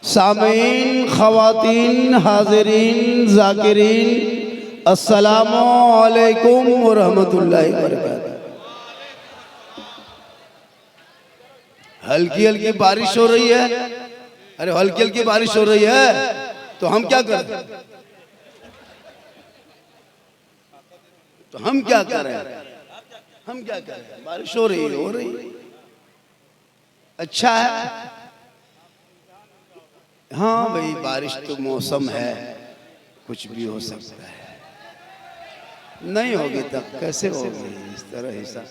सामीन, ख़वातीन, हाज़िरीन, ज़ाकिरीन, अस्सलामु अलैकुम व रहमतुल्लाहि व बरकातुहू। हल्की हल्की बारिश हो रही है। अरे हल्की हल्की बारिश हो रही है तो हम क्या करें? हम क्या करें? बारिश हो रही है। अच्छा है। हाँ भाई, बारिश तो मौसम है, कुछ भी हो सकता है। नहीं होगी तब कैसे होगी? इस तरह हिसाब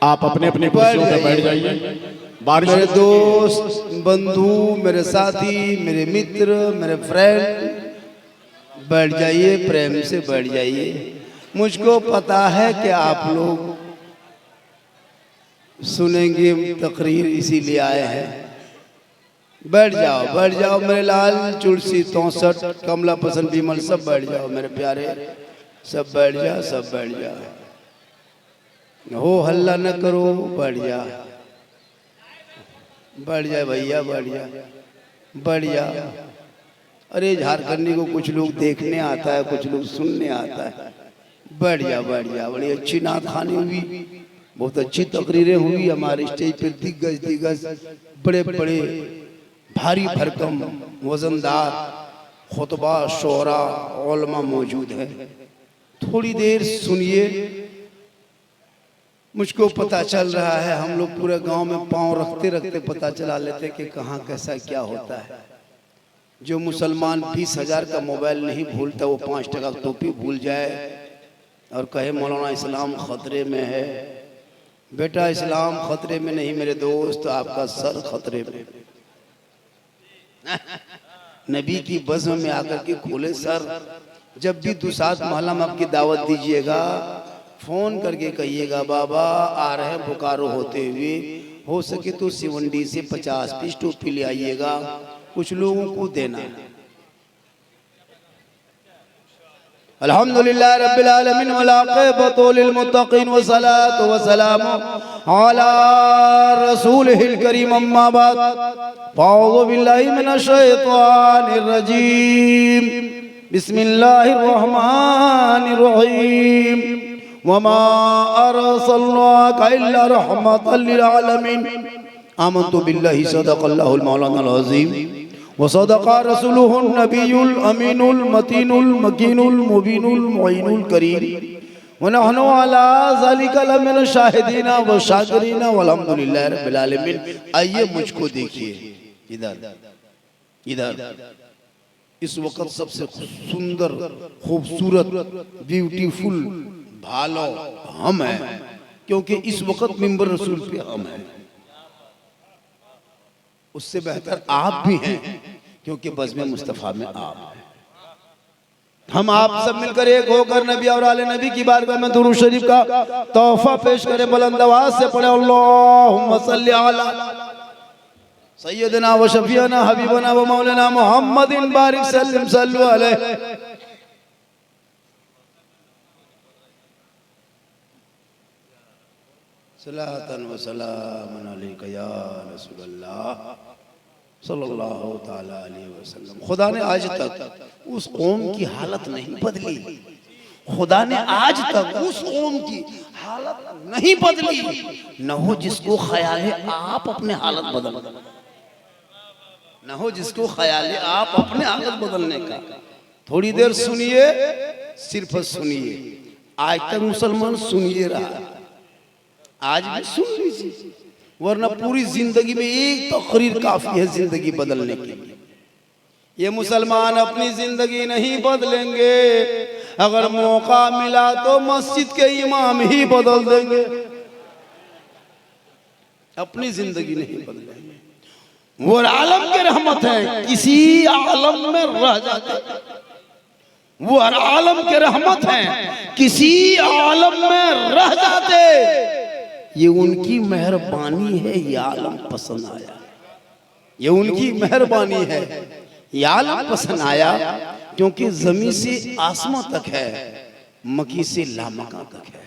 आप अपने अपने कुर्सियों पे बैठ जाइए। मेरे दोस्त, बंधु, मेरे साथी, मेरे मित्र, मेरे फ्रेंड, बैठ जाइए, प्रेम से बैठ जाइए। मुझको पता है कि आप लोग सुनेंगे तकरीर, इसीलिए आए हैं। बैठ जाओ मेरे लाल, तुलसी, 63, कमला पसंद, विमल, सब बैठ जाओ मेरे प्यारे, सब बैठ जाओ। हो हल्ला न करो, बैठ जा भैया, बैठ जा। अरे झारखंडी को कुछ लोग देखने आता है, कुछ लोग सुनने आता है। बैठ जा। बड़ी अच्छी नात खानी हुई, बहुत अच्छी तकरीरें हुई हमारे स्टेज पे। दिग्गज बड़े बड़े भारी भरकम वजनदार खुतबा, शोरा, उलमा मौजूद है। थोड़ी देर सुनिए। मुझको पता चल रहा है, हम लोग पूरे गांव में पांव रखते पता चला लेते कि कहाँ कैसा क्या होता है। जो मुसलमान 20,000 का मोबाइल नहीं भूलता, वो 5 टका टोपी भूल जाए और कहे मौलाना इस्लाम खतरे में है। बेटा, इस्लाम खतरे में नहीं मेरे दोस्त, आपका सर खतरे में। नबी की बज़्म में आकर के खोले सर। जब भी दुसात मोहल्ला में आपकी दावत दीजिएगा, फोन करके कहिएगा बाबा आ रहे हैं बोकारो होते हुए, हो सके तो सिवंडी से 50 पीस टोपी ले आइएगा, कुछ लोगों को देना। अल्हम्दुलिल्लाह रब्बिल आलमीन वल आक़िबतु लिल मुत्तक़ीन व सलातु व सलामु अला रसूलिहिल करीम, अम्मा बाद, फ़अऊज़ु बिल्लाहि मिनश शैतानिर रजीम, बिस्मिल्लाहिर रहमानिर रहीम। वमा अरसलनाका इल्ला रहमतल लिल आलमीन। आमन्तु बिल्लाहि सदक़ल्लाहुल मौलानाल अज़ीम व सदक़ा रसूलुहुन नबियुल अमीनुल मतीनुल मकीनुल मुबीनुल मुईनुल करीम व नहनु अला ज़ालिका लमिन शाहिदीना व शाकिरीना वल्हम्दुलिल्लाहि रब्बिल आलमीन। आइए मुझको देखिए, इधर इस वक्त सबसे सुंदर, खूबसूरत, ब्यूटीफुल भालो हम हैं, क्योंकि इस वक्त मिंबर रसूल पे हम हैं। उससे बेहतर आप भी हैं, क्योंकि बज़्म मुस्तफ़ा में आप हैं। हम आप सब मिलकर एक होकर नबी और आले नबी की बारगाह में दुरूद शरीफ का तोहफा पेश करें। बुलंद आवाज से पढ़े अल्लाहुम्मा सल्ली अला सय्यदना व शफीअना हबीबना व मौलाना मुहम्मदिन बारिक सल्लिम सल्लु अलैहि। सलातन व सलामन अलैका या रसूलल्लाह सल्लल्लाहु ताला अलैहि वसल्लम। खुदा ने आज तक उस कौम की हालत नहीं बदली। खुदा ने आज तक उस कौम की हालत नहीं बदली। न हो जिसको ख्याल है आप अपने हालत बदल, न हो जिसको ख्याल है आप अपने हालत बदलने का। थोड़ी देर सुनिए, सिर्फ सुनिए। आज तक मुसलमान सुनिए रहा, आज भी सुन लीजिए, वरना पूरी जिंदगी में एक तकरीर काफी है जिंदगी बदलने के लिए। ये मुसलमान अपनी जिंदगी नहीं बदलेंगे, अगर मौका मिला तो मस्जिद के इमाम ही बदल देंगे, अपनी जिंदगी नहीं बदलेंगे। वो आलम की रहमत है, किसी आलम में रह जाते। वो आलम की रहमत है, किसी आलम में रह जाते। ये उनकी मेहरबानी है, ये आलम पसंद आया। ये उनकी मेहरबानी है, ये आलम पसंद आया, क्योंकि जमीन से आसमां तक है, मकी से लामका तक है।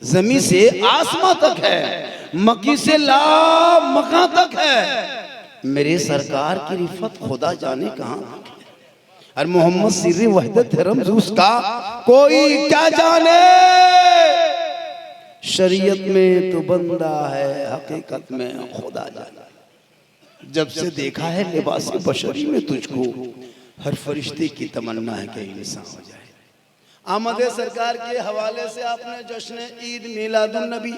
जमी से आसमां तक है, मक्की से ला मकां तक है। मेरे सरकार की रिफत खुदा जाने कहां तक है। और मोहम्मद सिर्री वहदत रमजूस का कोई क्या जाने। शरीयत में तो बंदा है, हकीकत में खुदा जाने। जब से देखा है लिबास बशरी में तुझको, हर फरिश्ते की तमन्ना है कि इंसान हो जाए। आमद सरकार के हवाले से आपने जश्न ईद मिलादुन नबी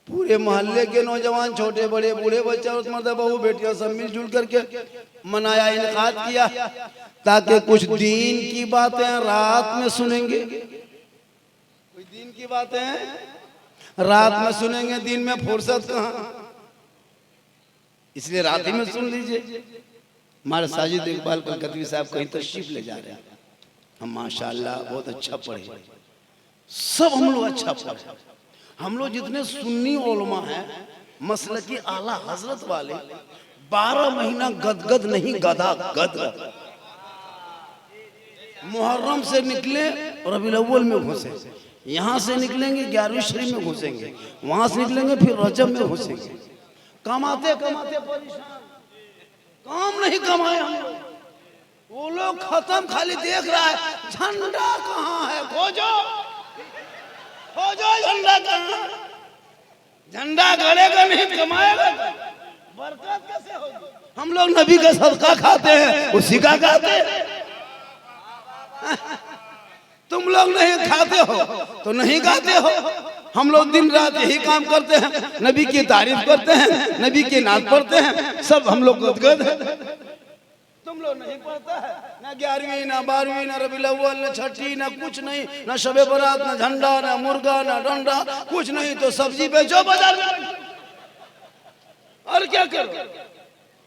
पूरे मोहल्ले के नौजवान, छोटे बड़े, बूढ़े बच्चे, और मर्द बहू बेटियां सब मिलजुल करके मनाया, इनकाद किया, ताकि कुछ दीन की बातें रात में सुनेंगे। कुछ दीन की बातें रात में सुनेंगे, दिन में फुर्सत कहाँ, इसलिए रात ही में सुन लीजिए। हमारे साजिद इकबाल कलकतवी साहब कहीं तशरीफ ले जा रहे हैं। हम माशाल्लाह बहुत अच्छा पढ़े, सब हम लोग अच्छा पढ़े। हम लोग जितने सुन्नी उलमा हैं, मसलकी आला हजरत वाले, 12 महीना गदगद नहीं गदा गद। मुहर्रम से निकले रबीउल अव्वल में घुसे, यहाँ से निकलेंगे 11वीं शरीफ में घुसेंगे, वहां से निकलेंगे फिर रजब में घुसेंगे। कमाते कमाते परेशान, काम नहीं कमाए हम लोग। वो लोग खत्म, खाली देख रहा है झंडा कहाँ है, खोजो खोजो झंडा कहाँ। झंडा गड़ेगा नहीं, कमाएगा बरकत कैसे होगी। हम लोग नबी का सदका खाते हैं, उसी का खाते हैं। तुम लोग नहीं खाते हो तो नहीं गाते हो। हम लोग दिन रात यही काम करते हैं, नबी की तारीफ करते हैं, नबी की नात पढ़ते हैं, सब हम लोग गदगद हैं। तुम लोग नहीं पढ़ता है, ना 11वीं ना 12वीं ना रबीउल अव्वल ना छठी ना कुछ नहीं, ना शबे बारात ना झंडा ना मुर्गा ना डंडा कुछ नहीं, तो सब्जी बेचो बाजार में और क्या करो।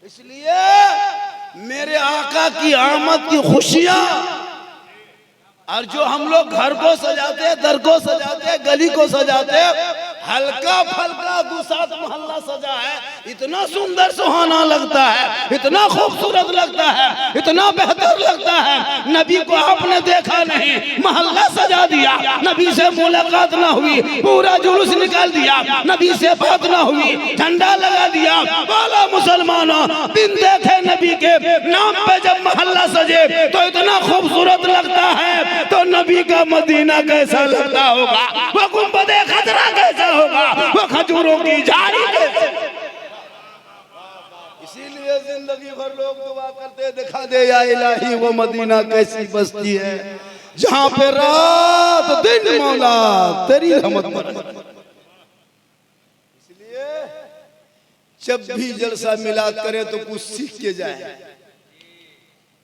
इसलिए मेरे आका की आमद की खुशियां, और जो हम लोग घर को सजाते, दर को सजाते, गली को सजाते, हल्का फल्का दुसात मोहल्ला सजा है, इतना सुंदर सुहाना लगता है, इतना खूबसूरत लगता है, इतना बेहतर लगता है। नबी को आपने देखा नहीं, मोहल्ला सजा दिया, नबी से मुलाकात ना हुई, पूरा जुलूस निकाल दिया, नबी से बात ना हुई, झंडा लगा दिया। बोला मुसलमानों, बिन देखे नबी के नाम पे जब मोहल्ला सजे तो इतना खूबसूरत लगता है, तो नबी का मदीना कैसा लगता होगा, वो गुंबदे खतरा कैसा होगा, वो खजूरों की झाड़ी कैसे। इसीलिए जिंदगी भर लोग दुआ करते, दिखा दे या इलाही वो मदीना कैसी बस्ती है, जहां पे रात दिन मौला तेरी रहमत बरसे। इसलिए जब भी जलसा मिलाद करे तो कुछ सीख के जाए।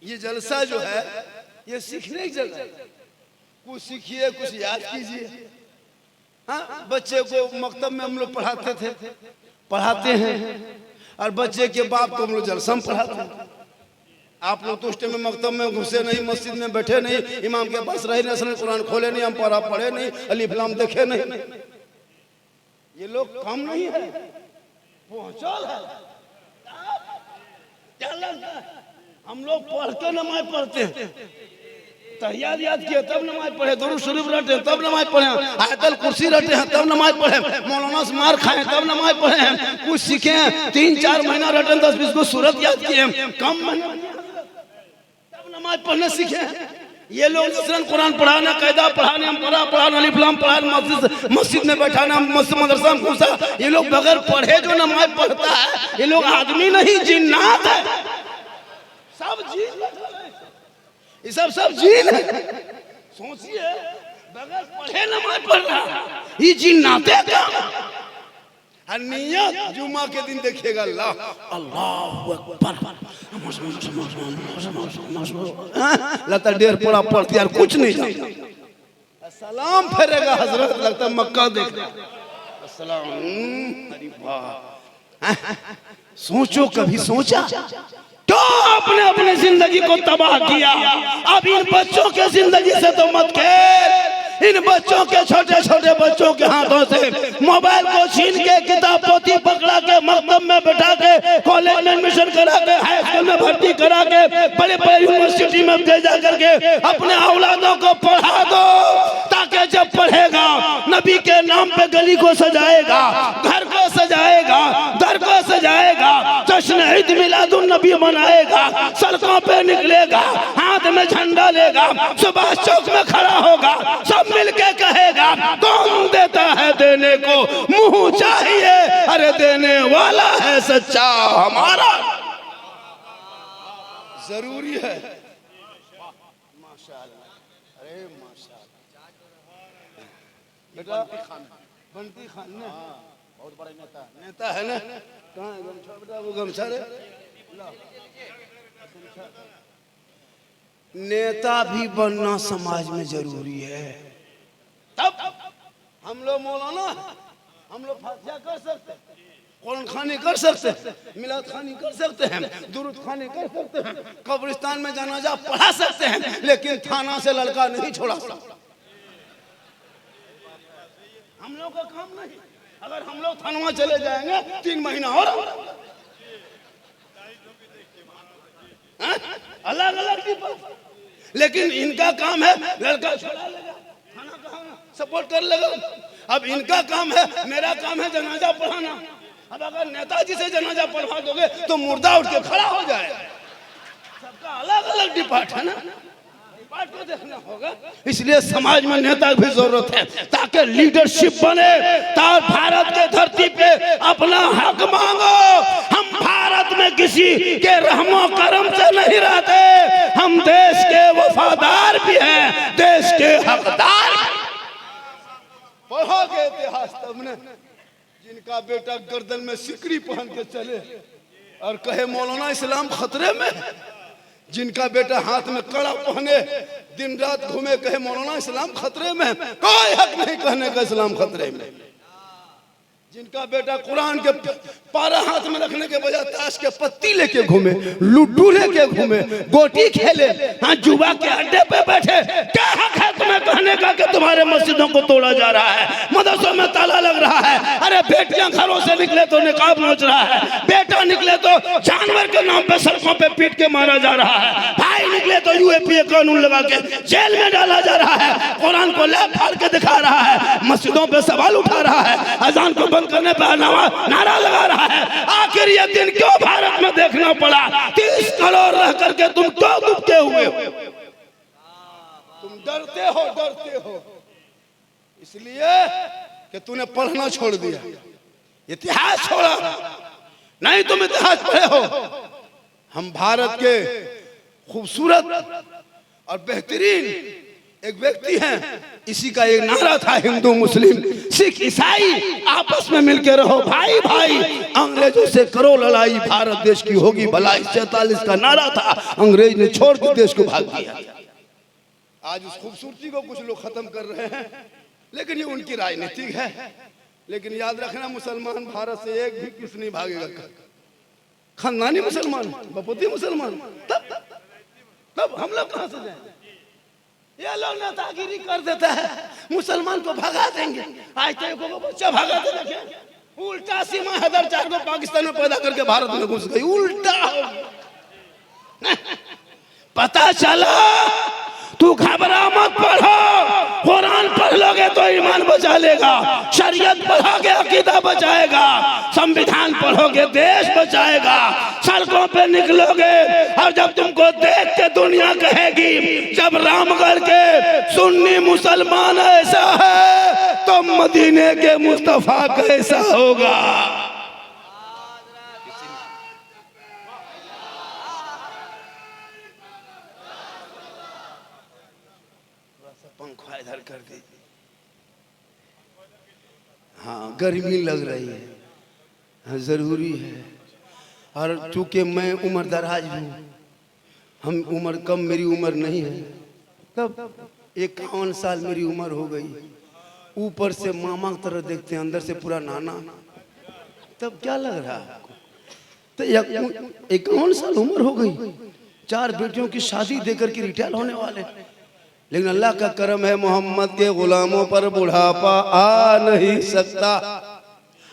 ये जलसा जो है ये सीखने की जगह, कुछ सीखिए, कुछ याद कीजिए। हाँ, बच्चे को मकतब में हम लोग पढ़ाते हैं, और बच्चे के बाप को हम लोग जलसा में पढ़ाते हैं। आप लोग तो उस टाइम में मकतब में घुसे नहीं, मस्जिद में बैठे नहीं, इमाम के पास रहे नहीं, कुरान खोले नहीं, हम पढ़े नहीं, अलीफ लाम देखे नहीं। ये लोग काम नहीं है, पहुंचल है। क्या लगता है हम लोग पढ़ के नमाज पढ़ते हैं, तहियात याद किए तब नमाज पढ़े, दुरूद शरीफ रटे तब नमाज पढ़े, आयतल कुर्सी रटे हैं तब नमाज पढ़े, मौलाना से मार खाए तब नमाज पढ़े हैं, कुछ सीखे हैं, 3-4 महीना रटे, 10-20 को सूरत याद किए हैं, कम महीना तब नमाज पढ़ने सीखे हैं। ये लोग कुरान पढ़ाना, कायदा पढ़ाने, हम पढ़ाना, अलीफ लाम पढ़ाना, मस्जिद में बैठाना, मदरसा में घुसा, ये लोग बगैर पढ़े जो नमाज पढ़ता है, ये लोग आदमी नहीं जिन्नात है, सब जीन, ये सब जीन है। सोचिए, बगैर पढ़े नमाज पढ़ना, ये जिन्नाते का। नियत जुमा के दिन देखिएगा, अल्लाहु अकबर, लगता डेढ़ पड़ा पढ़ती यार, कुछ नहीं जानता। सलाम फेरेगा हजरत, लगता मक्का देख रहा। अरे वाह, सोचो, कभी सोचा तो आपने अपने जिंदगी को तबाह किया। अब इन बच्चों के जिंदगी से तो मत खेल। इन बच्चों के, छोटे छोटे बच्चों के हाथों से मोबाइल को छीन के, किताब पोथी पकड़ा के, मकतब में बैठा के, कॉलेज में एडमिशन करा के, हाई स्कूल में भर्ती करा के, बड़े बड़े यूनिवर्सिटी में भेजा करके अपने औलादों को पढ़ा दो, ताकि जब पढ़ेगा नबी के नाम पे गली को सजाएगा, घर को सजाएगा, दर को सजाएगा, जश्न ईद मिलादुन नबी मनाएगा, सड़कों पे निकलेगा, हाथ में झंडा लेगा, सुभाष चौक में खड़ा होगा, सब मिलके कहेगा कौन देता है देने को मुंह चाहिए, अरे देने वाला है सच्चा हमारा। जरूरी है। माशाअल्लाह, अरे माशाअल्लाह। बेटा बंटी खान ने बहुत बड़ा नेता है ना। कहाँ है गमछा बेटा? वो गमछा रे। नेता भी बनना समाज में जरूरी है। तब हम लोग मौलाना, हम लोग फातिहा कर सकते हैं, कुरान खानी कर सकते हैं, मिलाद खानी कर सकते हैं, दुरूद खानी कर सकते हैं, कब्रिस्तान में जनाजा पढ़ा सकते हैं, लेकिन थाना से लड़का नहीं छोड़ा। हम लोग का काम नहीं। अगर हम लोग थाना चले जाएंगे 3 महीना और अलग अलग, लेकिन इनका काम है लड़का छोड़ा लेगा, थाना कहाँ सपोर्ट कर लेगा। अब इनका काम है, मेरा काम है जनाजा पढ़ाना। अब अगर नेताजी से जनाजा पढ़वा दोगे तो मुर्दा उठ के खड़ा हो जाएगा। सबका अलग अलग डिपार्ट है ना, डिपार्ट को देखना होगा। इसलिए समाज में नेता भी जरूरत है ताकि लीडरशिप बने, ताकि भारत के धरती पे अपना हक मांगो। हम भारत में किसी के रहमो करम से नहीं रहते, हम देश के वफादार भी हैं, देश के हकदार। पढ़ोगे इतिहास तब ने, जिनका बेटा गर्दन में सिकड़ी पहन के चले और कहे मौलाना इस्लाम खतरे में, जिनका बेटा हाथ में कड़ा पहने दिन रात घूमे कहे मौलाना इस्लाम खतरे में, कोई हक नहीं कहने का इस्लाम खतरे में। जिनका बेटा कुरान के पारा हाथ में रखने के बजाय ताश के पत्ती लेके घूमे, लूडू लेके घूमे, गोटी खेले, हाँ जुआ के अड्डे पे बैठे, क्या हक है तुम्हें कहने का कि तुम्हारे मस्जिदों को तोड़ा जा रहा है, मदरसों में ताला लग रहा है। अरे बेटियां घरों से निकले तो निकाब नोच रहा है, बेटा निकले तो जानवर के नाम पे सड़कों पे पीट के मारा जा रहा है, भाई निकले तो यूएपीए कानून लगा के जेल में डाला जा रहा है, कुरान को ले फाड़ के दिखा रहा है, मस्जिदों पे सवाल उठा रहा है, अजान को करने पर नारा लगा रहा है। आखिर ये दिन क्यों भारत में देखना पड़ा? 30 करोड़ रह करके तुम क्यों दुबके हुए हो? तुम डरते हो इसलिए कि तूने पढ़ना छोड़ दिया, इतिहास छोड़ा। नहीं तुम इतिहास पढ़े हो। हम भारत के खूबसूरत और बेहतरीन एक व्यक्ति हैं, इसी का एक नारा था, हिंदू मुस्लिम सिख ईसाई आपस में मिलकर रहो भाई भाई, अंग्रेजों से करो लड़ाई, भारत देश की होगी भलाई। 47 का नारा था, अंग्रेज ने छोड़ के देश को भाग दिया। आज उस खूबसूरती को कुछ लोग खत्म कर रहे हैं, लेकिन ये उनकी राजनीतिक है। लेकिन याद रखना, मुसलमान भारत से एक भी किस नहीं भागेगा। खानदानी मुसलमान, बपोती मुसलमान, तब हम लोग कहां से जाएं? ये लोग नेतागिरी कर देता है, मुसलमान को भगा देंगे। आज तक को बच्चा भगा दे रखे, उल्टा सीमा हैदर 4 को पाकिस्तान में पैदा करके भारत में घुस गई, उल्टा हो गया। पता चला, तू घबरा मत, पढ़ो, कुरान पढ़ लोगे तो ईमान बचा लेगा, शरीयत पढ़ोगे अकीदा बचाएगा, संविधान पढ़ोगे देश बचाएगा। सड़कों पे निकलोगे और जब तुमको देख के दुनिया कहेगी जब रामगढ़ के सुन्नी मुसलमान ऐसा है तो मदीने के मुस्तफा कैसा होगा। पंखा इधर कर दीजिए। हाँ, गर्मी लग रही है, हाँ, जरूरी है। और चूंकि मैं उम्र दराज हूँ, हम उम्र कम मेरी उम्र नहीं है, तब 51 साल मेरी उम्र हो गई। ऊपर से मामा की तरह देखते हैं, अंदर से पूरा नाना। तब क्या लग रहा है? तो 51 साल उम्र हो गई, 4 बेटियों की शादी देकर के रिटायर होने वाले। लेकिन अल्लाह का करम है, मोहम्मद के गुलामों पर बुढ़ापा आ नहीं सकता।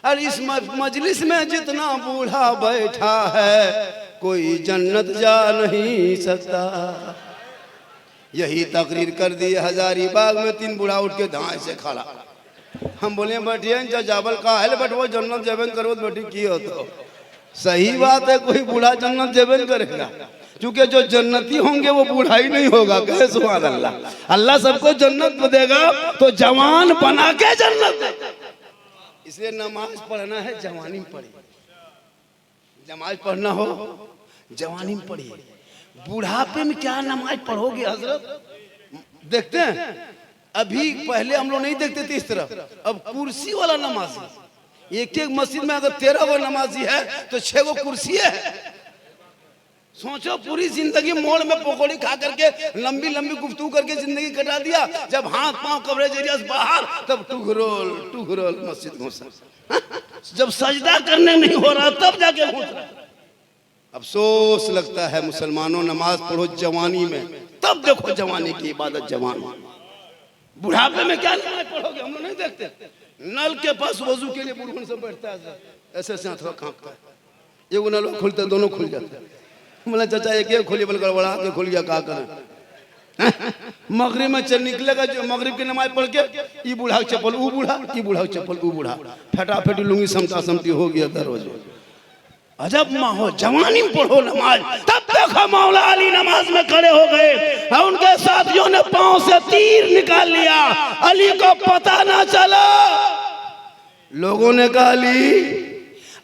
और इस मजलिस में जितना बूढ़ा बैठा है कोई जन्नत जा नहीं सकता। यही तकरीर कर दी हजारीबाग में, 3 बूढ़ा उठ के दाएं से खड़ा, हम बोले बैठिए जा जावल का है बट वो जन्नत जेबन करो बैठी की हो तो सही बात है, कोई बूढ़ा जन्नत जेबन करेगा, क्योंकि जो जन्नती होंगे वो बूढ़ा ही नहीं होगा। कहे सुभान अल्लाह। अल्लाह सबको जन्नत देगा तो जवान बना के जन्नत देगा। इसलिए नमाज पढ़ना है जवानी में पढ़िए, नमाज पढ़ना हो जवानी में पढ़िए। बुढ़ापे में क्या नमाज पढ़ोगे हजरत? देखते हैं अभी, पहले हम लोग नहीं देखते थे इस तरह, अब कुर्सी वाला नमाजी, एक एक मस्जिद में अगर 13 गो नमाजी है तो 6 गो कुर्सी है। सोचो पूरी जिंदगी मोड़ में पकौड़ी खा करके लंबी लंबी गुफ्तगू करके जिंदगी कटा दिया, जब हाथ पांव कवरेज एरिया से बाहर तब टुघरोल मस्जिद घुसा, जब सजदा करने नहीं हो रहा तब जाके घुस रहा। अफसोस लगता है मुसलमानों, नमाज पढ़ो जवानी में, तब देखो जवानी की इबादत जवान। बुढ़ापे में क्या नमाज पढ़ोगे? हम लोग नहीं देखते, नल के पास वजू के लिए बुढ़वन सब बैठता है, ऐसे ऐसे हाथ कांपता है, ये नल खुलता है, दोनों खुल जाते हैं। बोला चाचा एक खोलिए, बोल गड़बड़ा के खुल गया, क्या करें? मगरिब में चल निकलेगा, जो मगरिब की नमाज पढ़ के ये बूढ़ा चप्पल वो बूढ़ा, ये बूढ़ा चप्पल वो बूढ़ा, फटाफटी लूंगी समता समती हो गया दररोज। अजब माहो, जवानी में पढ़ो नमाज। तब देखो मौला अली नमाज में खड़े हो गए और उनके साथियों ने पांव से तीर निकाल लिया, अली को पता ना चला। लोगों ने कहा अली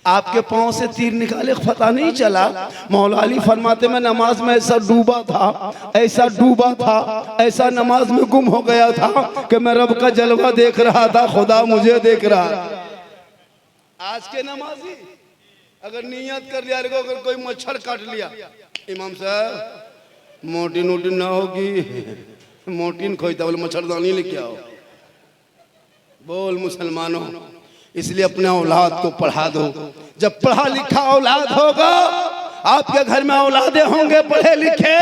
आपके पांव से तीर निकाले, पता नहीं चला। मौला अली फरमाते मैं नमाज में ऐसा डूबा था, ऐसा डूबा था, ऐसा नमाज में गुम हो गया था कि मैं रब का जलवा देख रहा था, खुदा मुझे देख रहा था। आज के नमाजी अगर नियत कर लिया, अगर कोई मच्छर काट लिया, इमाम साहब मोटी नोटी ना होगी, मोटी न खोईता बोले मच्छरदानी लेके आओ। बोल मुसलमानों, इसलिए अपने औलाद को पढ़ा दो। जब पढ़ा लिखा औलाद होगा, आपके घर में औलादे होंगे पढ़े लिखे,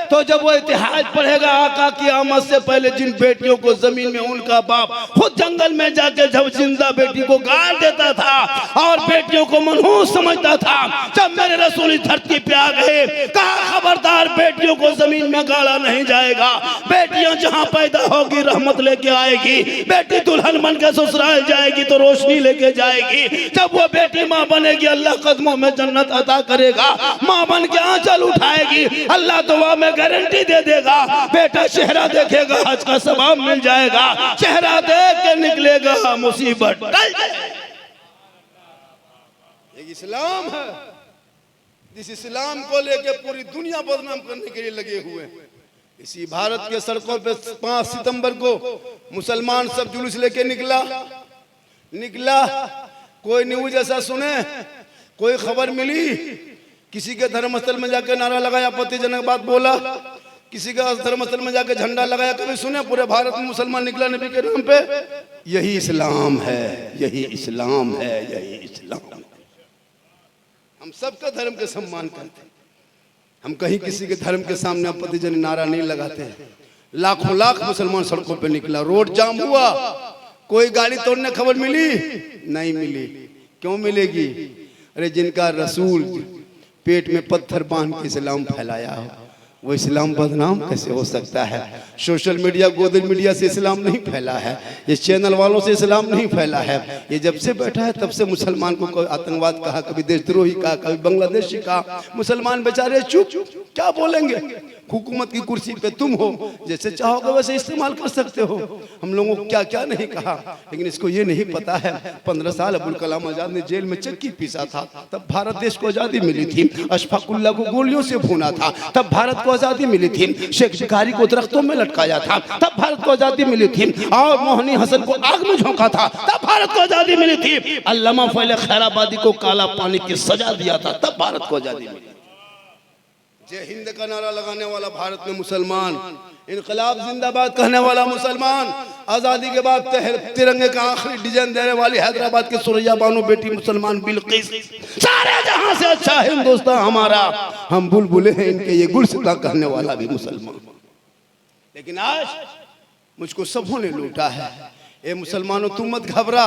तो जब वो इतिहास पढ़ेगा आका की आमद से पहले जिन बेटियों को जमीन में उनका बाप खुद जंगल में जाके जब जिंदा बेटी को गाड़ देता था और बेटियों को मनहूस समझता था, जब मेरे रसूल इस धरती पे आ गए, कहा खबरदार बेटियों को जमीन में गाड़ा नहीं जाएगा, बेटियां जहां पैदा होगी रहमत लेके आएगी, बेटी दुल्हन बन के ससुराल जाएगी तो रोशनी लेके जाएगी, जब वो बेटी माँ बनेगी अल्लाह कदमों में जन्नत अता करेगा, माँ बन के आंचल उठाएगी, अल्लाह दुआ में गारंटी दे देगा, बेटा चेहरा देखेगा हज का सवाब मिल जाएगा, चेहरा देख के निकलेगा मुसीबत टल जाएगी। एक इस्लाम है, जिस इस्लाम को लेके पूरी दुनिया बदनाम करने के लिए लगे हुए हैं। इसी भारत के सड़कों पे 5 सितंबर को मुसलमान सब जुलूस लेके निकला। कोई न्यूज ऐसा सुने, कोई खबर मिली, किसी के धर्मस्थल में जाके नारा लगाया, आपत्तिजनक बात बोला, किसी का धर्मस्थल में जाके झंडा लगाया, कभी सुने? पूरे भारत में मुसलमान निकला नबी के नाम पे। यही इस्लाम है, यही इस्लाम है, यही इस्लाम है। हम सबका धर्म के सम्मान करते हैं, हम कहीं किसी के धर्म के सामने आपत्तिजनक नारा नहीं लगाते। लाखों लाख मुसलमान सड़कों पे निकला, रोड जाम हुआ, कोई गाड़ी तोड़ने खबर मिली? नहीं मिली। क्यों मिलेगी? अरे जिनका रसूल पेट में पत्थर बांध के इस्लाम फैलाया हो, वो इस्लाम बदनाम कैसे हो सकता है? सोशल मीडिया गोदल मीडिया से इस्लाम नहीं फैला है, ये चैनल वालों से इस्लाम नहीं फैला है। ये जब से बैठा है तब से मुसलमान को कोई आतंकवाद कहा, कभी देशद्रोही कहा, कभी बांग्लादेशी कहा। मुसलमान बेचारे चुप, क्या बोलेंगे? हुकूमत की कुर्सी पे तुम हो, जैसे चाहोगे वैसे इस्तेमाल कर सकते हो। हम लोगों को क्या क्या नहीं कहा, लेकिन इसको ये नहीं पता है 15 साल अबुल कलाम आजाद ने जेल में चक्की पीसा था, तब भारत देश को आज़ादी मिली थी। अशफाकुल्लाह को गोलियों से भूना था, तब भारत को आज़ादी मिली थी। शेख शिकारी को दरख्तों में लटकाया था, तब भारत को आज़ादी मिली थी। और मोहनी हसन को आग में झोंका था, तब भारत को आज़ादी मिली थी। अल्लामा फैले खैराबादी को काला पानी की सजा दिया था, तब भारत को आज़ादी मिली। जय हिंद का नारा लगाने वाला भारत में मुसलमान, इनकलाब जिंदाबाद कहने वाला मुसलमान, आजादी के बाद तिरंगे का आखिरी डिजाइन देने वाली हैदराबाद के सुरैया बानो बेटी मुसलमान बिल्किस, सारे जहां से अच्छा हिंदुस्तान हमारा, हम बुलबुले हैं इनके ये गुलसिता कहने वाला भी मुसलमान। लेकिन आज मुझको सबों ने लूटा है। ए मुसलमानों तुम मत घबरा,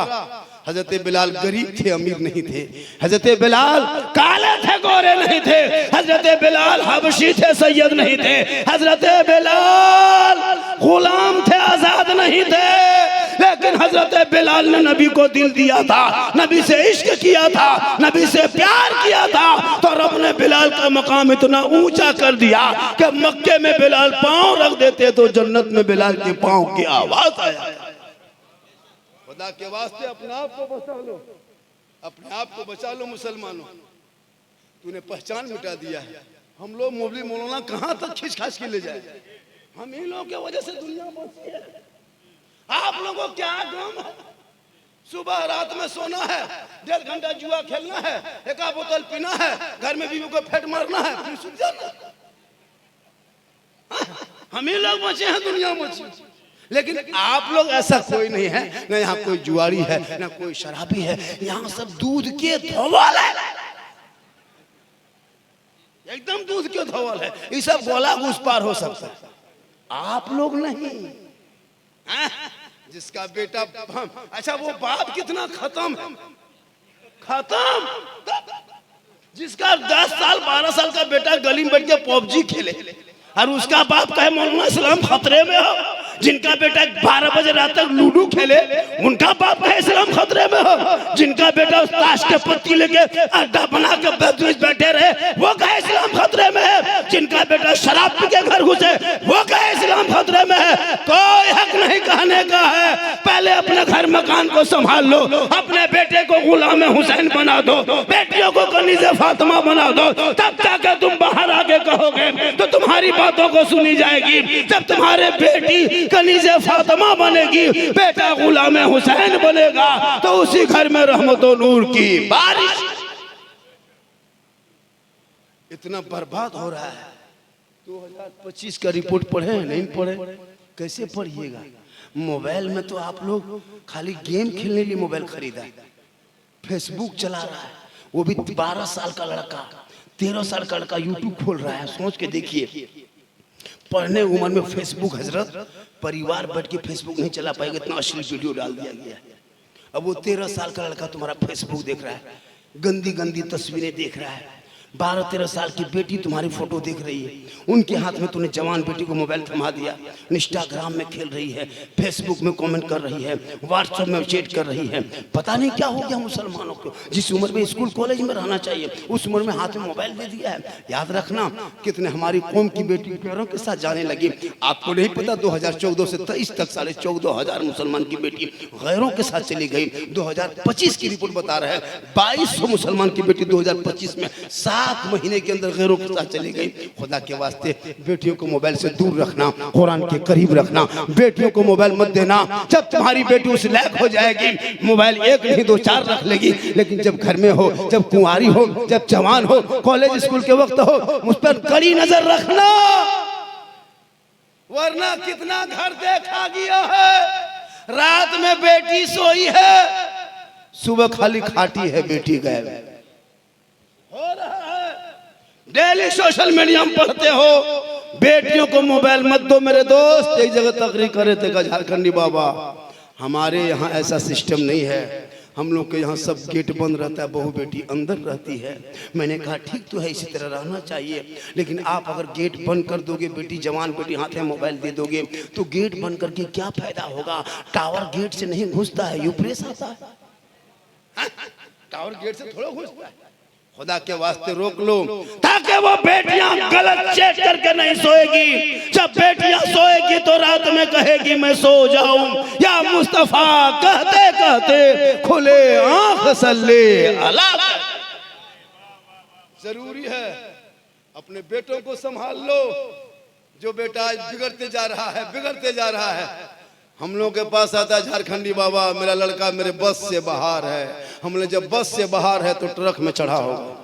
हजरत बिलाल गरीब थे, अमीर नहीं थे। हजरत बिलाल काले थे, गोरे नहीं थे। हजरत बिलाल हबशी थे, सैयद नहीं थे। हजरत बिलाल गुलाम थे, आजाद नहीं थे। लेकिन लेकिन हजरत बिलाल ने नबी को दिल दिया था, नबी से इश्क किया था, नबी से प्यार किया था, तो रब ने बिलाल का मकाम इतना ऊंचा कर दिया कि मक्के में बिलाल पांव रख देते तो जन्नत में बिलाल के पांव की आवाज आया। खुदा के वास्ते अपने आप को बचा लो, अपने आप को बचा लो मुसलमानों। तूने पहचान मिटा दिया है। हम लोग मौलवी मौलाना कहां तक खींच खाच के ले जाए? हम इन लोगों की वजह से दुनिया बची है। आप लोगों को क्या काम है? सुबह रात में सोना है, 1.5 घंटा जुआ खेलना है, एक बोतल पीना है, घर में बीवी को फेंट मारना है, फिर सुन जाना। हम ही लोग बचे हैं, दुनिया बची। लेकिन आप लोग ऐसा कोई नहीं है, न यहाँ कोई जुआरी है, न कोई शराबी है, यहाँ सब दूध के धोवाल है, एकदम दूध के धोवाल है। ये सब गोला घुस पार हो सकता है, आप लोग नहीं। जिसका बेटा अच्छा वो बाप कितना खत्म है, खत्म। जिसका 10 साल 12 साल का बेटा गली में बैठ के पबजी खेले और उसका बाप कहे मौलाना इस्लाम खतरे में हो। जिनका बेटा 12 बजे रात तक लूडो खेले उनका बाप कहे इस्लाम खतरे में हो। जिनका बेटा उस ताश के पत्ती लेके अड्डा बना के बैठे रहे वो कहे इस्लाम खतरे में है। जिनका बेटा शराब पी के घर घुसे वो कहे इस्लाम खतरे में है। कोई हक नहीं कहने का है। पहले अपने घर मकान को संभाल लो, अपने बेटे को गुलाम हुसैन बना दो, बेटियों को कनीज़े फातिमा बना दो, तब जाके तुम बाहर आके कहोगे तो तुम्हारी बातों को सुनी जाएगी। जब तुम्हारे बेटी कनीज़े फातिमा बनेगी, बेटा गुलाम हुसैन बनेगा, तो उसी घर में रहमतो नूर की बारिश। इतना बर्बाद हो रहा है। 2025 का रिपोर्ट पढ़े नहीं पढ़े? कैसे पढ़िएगा? मोबाइल में तो आप लोग खाली गेम खेलने के लिए मोबाइल खरीदा है, फेसबुक चला रहा है, वो भी 12 साल का लड़का, 13 साल का लड़का यूट्यूब खोल रहा है। सोच के देखिए, पढ़ने उम्र में फेसबुक, हजरत परिवार बैठ के फेसबुक नहीं चला पाएगा, इतना अश्लील वीडियो डाल दिया गया है। अब वो 13 साल का लड़का तुम्हारा फेसबुक देख रहा है, गंदी गंदी तस्वीरें देख रहा है। 12-13 साल की बेटी तुम्हारी फोटो देख रही है, उनके हाथ में तूने जवान बेटी को मोबाइल थमा दिया, इंस्टाग्राम में खेल रही है, फेसबुक में कमेंट कर रही है, व्हाट्सएप में चैट कर रही है। पता नहीं क्या हो गया मुसलमानों को। जिस उम्र में स्कूल कॉलेज में रहना चाहिए उस उम्र में हाथ में मोबाइल दे दिया है। याद रखना, कितने हमारी कौम की बेटी प्यारों के साथ जाने लगी। आपको नहीं पता 2014 से 23 तक 14,500 मुसलमान की बेटी गैरों के साथ चली गई। 2025 की रिपोर्ट बता रहा है 2200 मुसलमान की बेटी 2025 में 7 महीने के अंदर गैरों के साथ चली गई। खुदा के वास्ते बेटियों को मोबाइल से दूर रखना, कुरान के करीब रखना, बेटियों को मोबाइल मत देना। जब तुम्हारी बेटी उस लायक हो जाएगी, मोबाइल 1 नहीं 2 4 रख लेगी, लेकिन जब घर में हो, जब कुंवारी हो, जब जवान हो, कॉलेज स्कूल के वक्त हो, उस पर कड़ी नजर रखना, वरना कितना घर देखा गया है। रात में बेटी सोई है, सुबह खाली खाटी है, बेटी गायब है। हो रहा है। डेली सोशल मीडिया में पढ़ते हो, बेटियों को मोबाइल मत दो। मेरे दोस्त एक जगह तकरीर करे थे झारखंडी बाबा, हमारे यहाँ ऐसा सिस्टम नहीं है, हम लोग के यहाँ सब गेट बंद रहता है, बहू बेटी अंदर रहती है। मैंने कहा ठीक तो है, इसी तरह रहना चाहिए, लेकिन आप अगर गेट बंद कर दोगे, बेटी जवान बेटी हाथ में मोबाइल दे दोगे, तो गेट बंद करके क्या फायदा होगा? टावर गेट से नहीं घुसता है, यूप्रेस आता है। टावर गेट से थोड़ा घुसता है। खुदा के वास्ते रोक लो, ताकि वो बेटियां गलत चेक करके नहीं सोएगी। जब बेटियां सोएगी तो रात में कहेगी मैं सो जाऊं या मुस्तफा, कहते कहते खुले आंख सल्ले अला। जरूरी है अपने बेटों को संभाल लो। जो बेटा आज बिगड़ते जा रहा है, बिगड़ते जा रहा है। हम लोग के पास आता है झारखंडी बाबा, मेरा लड़का मेरे बस से बाहर है। हमने जब बस से बाहर है तो ट्रक में चढ़ा होगा।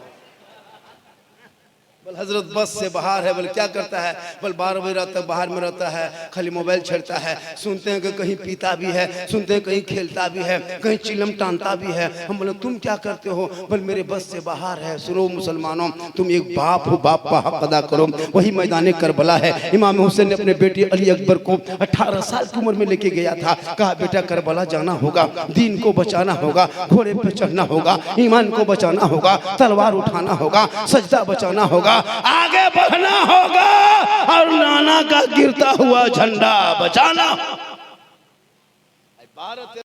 बोल हजरत बस से बाहर है, बोले क्या करता है? बोल 12 बजे रात तक बाहर में रहता है, खाली मोबाइल छेड़ता है। सुनते हैं कि कहीं पीता भी है, सुनते हैं कहीं खेलता भी है, कहीं चिलम टानता भी है। हम बोले तुम क्या करते हो? बोल मेरे बस से बाहर है। सुनो मुसलमानों, तुम एक बाप हो, बाप का हक अदा करो। वही मैदान करबला है। इमाम हुसैन ने अपने बेटी अली अकबर को 18 साल की उम्र में लेके गया था। कहा बेटा करबला जाना होगा, दीन को बचाना होगा, घोड़े पे चढ़ना होगा, ईमान को बचाना होगा, तलवार उठाना होगा, सजदा बचाना होगा, आगे बढ़ना होगा और नाना का गिरता हुआ झंडा बचाना। 12